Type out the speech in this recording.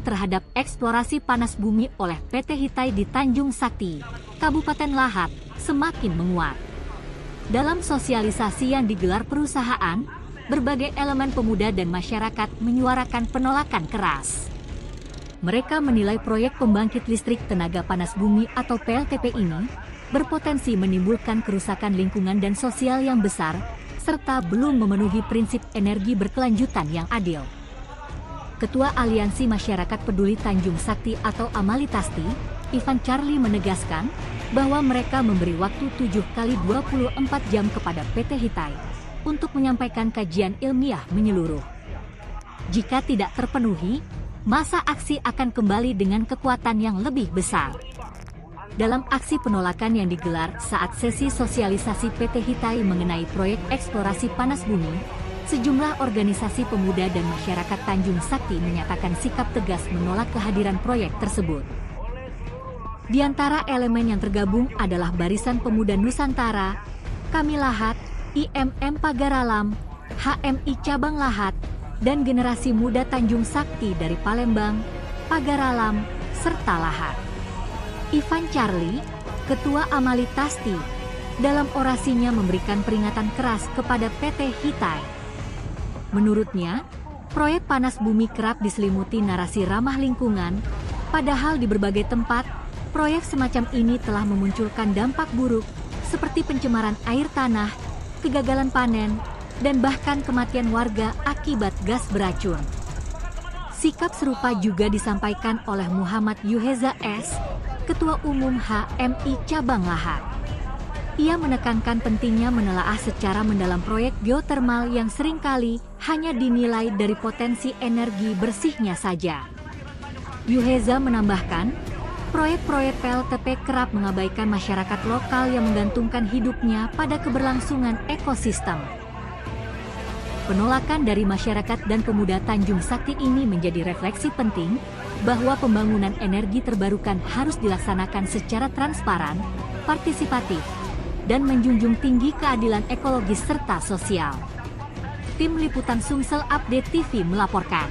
terhadap eksplorasi panas bumi oleh PT Hitai di Tanjung Sakti, Kabupaten Lahat, semakin menguat. Dalam sosialisasi yang digelar perusahaan, berbagai elemen pemuda dan masyarakat menyuarakan penolakan keras. Mereka menilai proyek pembangkit listrik tenaga panas bumi atau PLTP ini berpotensi menimbulkan kerusakan lingkungan dan sosial yang besar, serta belum memenuhi prinsip energi berkelanjutan yang adil. Ketua Aliansi Masyarakat Peduli Tanjung Sakti atau Amalitasti, Ivan Charlie menegaskan bahwa mereka memberi waktu 7 kali 24 jam kepada PT Hitai untuk menyampaikan kajian ilmiah menyeluruh. Jika tidak terpenuhi, masa aksi akan kembali dengan kekuatan yang lebih besar. Dalam aksi penolakan yang digelar saat sesi sosialisasi PT Hitai mengenai proyek eksplorasi panas bumi, sejumlah organisasi pemuda dan masyarakat Tanjung Sakti menyatakan sikap tegas menolak kehadiran proyek tersebut. Di antara elemen yang tergabung adalah Barisan Pemuda Nusantara, Kami Lahat, IMM Pagaralam, HMI Cabang Lahat, dan Generasi Muda Tanjung Sakti dari Palembang, Pagaralam, serta Lahat. Ivan Charlie, Ketua Amalitasti, dalam orasinya memberikan peringatan keras kepada PT Hitai. Menurutnya, proyek panas bumi kerap diselimuti narasi ramah lingkungan, padahal di berbagai tempat, proyek semacam ini telah memunculkan dampak buruk seperti pencemaran air tanah, kegagalan panen, dan bahkan kematian warga akibat gas beracun. Sikap serupa juga disampaikan oleh Muhammad Yuheza S., Ketua Umum HMI Cabang Lahat. Ia menekankan pentingnya menelaah secara mendalam proyek geotermal yang seringkali hanya dinilai dari potensi energi bersihnya saja. Yuheza menambahkan, proyek-proyek PLTP kerap mengabaikan masyarakat lokal yang menggantungkan hidupnya pada keberlangsungan ekosistem. Penolakan dari masyarakat dan pemuda Tanjung Sakti ini menjadi refleksi penting bahwa pembangunan energi terbarukan harus dilaksanakan secara transparan, partisipatif, dan menjunjung tinggi keadilan ekologis serta sosial. Tim Liputan Sumsel Update TV melaporkan.